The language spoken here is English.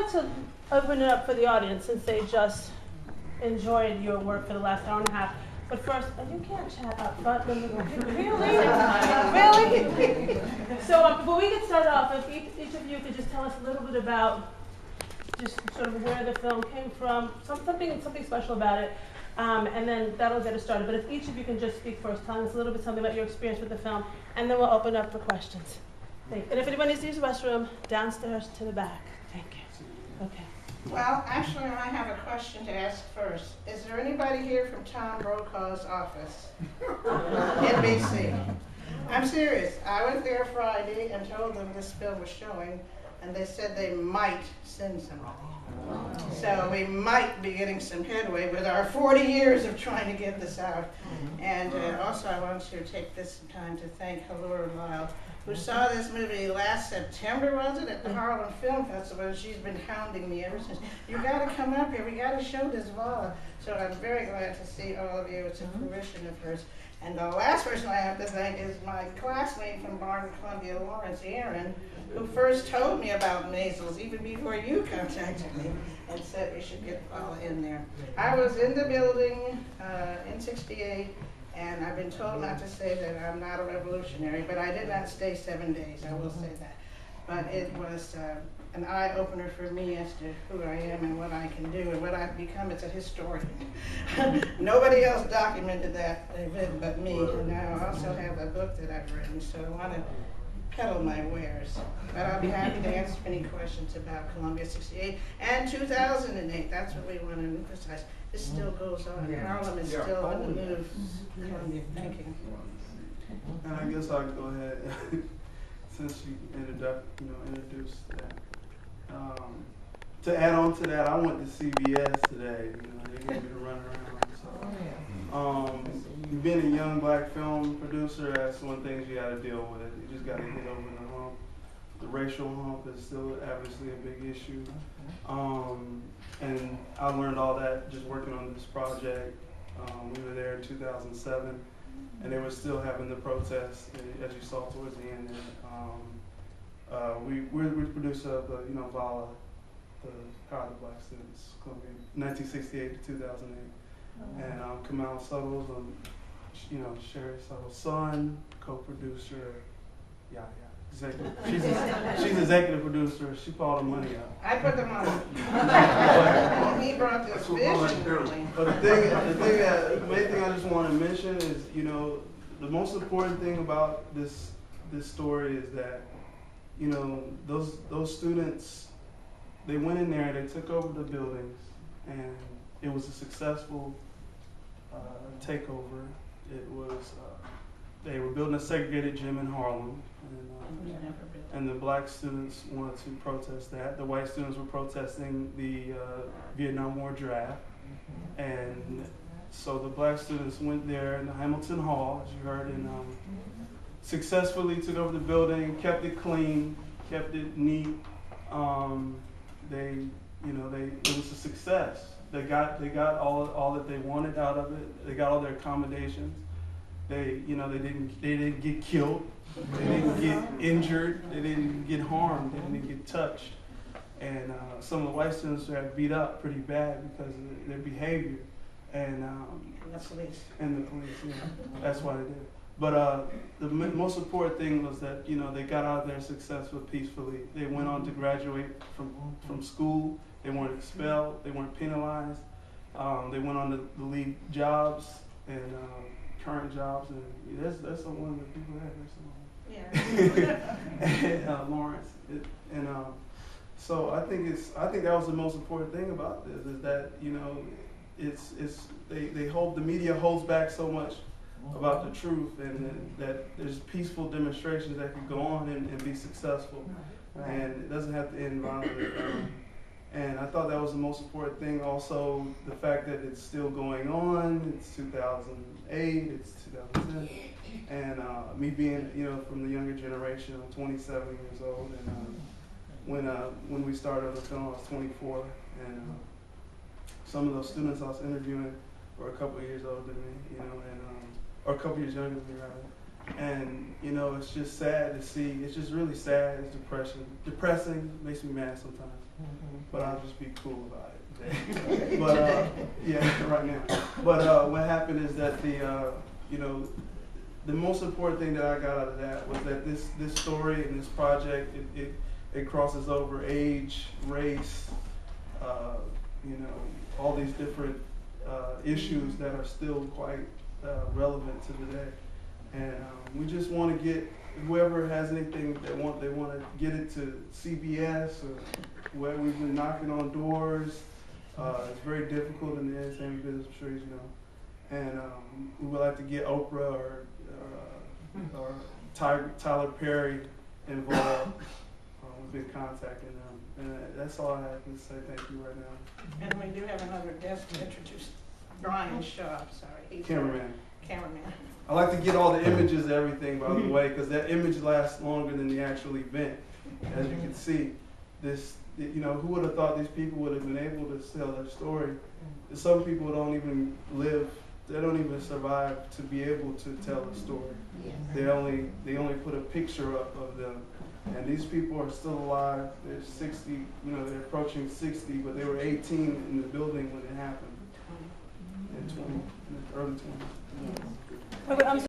like to open it up for the audience since they just enjoyed your work for the last hour and a half. But first, you can't chat up front. Really? Really? So before we get started off, if each of you could just tell us a little bit about just sort of where the film came from, something special about it, and then that'll get us started. But if each of you can just speak first, tell us a little bit something about your experience with the film, and then we'll open up for questions. Thank you. And if anyone needs to use the restroom, downstairs to the back. Thank you. Okay. Well, actually, I have a question to ask first. Is there anybody here from Tom Brokaw's office? NBC. I'm serious. I went there Friday and told them this film was showing, and they said they might send somebody. So we might be getting some headway with our 40 years of trying to get this out. And also I want to take this time to thank Halora Lyle, who saw this movie last September, was it, at the Harlem Film Festival, and she's been hounding me ever since. You gotta come up here, we gotta show this Vala. So I'm very glad to see all of you. It's a fruition of hers. And the last person I have to thank is my classmate from Barton Columbia, Lawrence Aaron, who first told me about measles even before you contacted me and said we should get Vala in there. I was in the building in '68, and I've been told not to say that I'm not a revolutionary, but I did not stay 7 days, I will say that. But it was an eye-opener for me as to who I am and what I can do and what I've become as a historian. Nobody else documented that event but me, and now I also have a book that I've written, so I want to peddle my wares. But I'll be happy to answer any questions about Columbia '68 and 2008. That's what we want to emphasize. This still goes on. Harlem is still on the move. Columbia, thank you. And I guess I'll go ahead, since you introduced that. To add on to that, I went to CBS today. They gave me to run around. So, being a young black film producer, that's one of the things you got to deal with. You just got to get over the hump. The racial hump is still obviously a big issue. And I learned all that just working on this project. We were there in 2007, and they were still having the protests, as you saw towards the end. We're the producer of the, Vala, the Power of the Black Students, Columbia, 1968 to 2008. And Kamal Suttles, Sherry Suttles' son, co-producer, executive. She's executive producer. She pulled the money out. I put the money. He brought this vision. But the main thing I just want to mention is, the most important thing about this story is that, those students, they went in there, they took over the buildings, and it was a successful takeover. It was, they were building a segregated gym in Harlem, and the black students wanted to protest that. The white students were protesting the Vietnam War draft, and so the black students went there in the Hamilton Hall, as you heard, and successfully took over the building, kept it clean, kept it neat. It was a success. They got all that they wanted out of it. They got all their accommodations. They didn't get killed. They didn't get injured. They didn't get harmed. They didn't get touched. And some of the white students got beat up pretty bad because of their behavior. And the police. And the police, that's why they did it. But the most important thing was that, they got out there successfully, peacefully. They went on to graduate from school. They weren't expelled. They weren't penalized. They went on to lead jobs and current jobs. And that's one of the people and Lawrence. So I think that was the most important thing about this, is that, the media holds back so much about the truth, and that there's peaceful demonstrations that can go on and be successful, and it doesn't have to end violently. And I thought that was the most important thing. Also, the fact that it's still going on. It's 2008. It's 2010, and me being from the younger generation, I'm 27 years old, and when we started the film, I was 24, and some of those students I was interviewing were a couple of years older than me, or a couple years younger than me, rather. And it's just sad to see. It's just really sad. It's depressing. Makes me mad sometimes. but I'll just be cool about it. But yeah, right now. But what happened is that the most important thing that I got out of that was that this story and this project, it crosses over age, race, all these different issues that are still quite relevant to today. And we just want to get whoever has anything they want to get it to CBS or where we've been knocking on doors. It's very difficult in the entertainment business, I'm sure you know. And we would like to get Oprah or Tyler Perry involved. We've been contacting them. And that's all I have to say. Thank you right now. And we do have another guest to introduce, Brian Shaw, sorry. Cameraman. Cameraman. I like to get all the images and everything, by the way, because that image lasts longer than the actual event. As you can see, who would have thought these people would have been able to tell their story? Some people don't even live, they don't even survive to be able to tell a story. They only put a picture up of them. And these people are still alive. They're 60, they're approaching 60, but they were 18 in the building when it happened. In the early 20s. Okay, I'm sorry.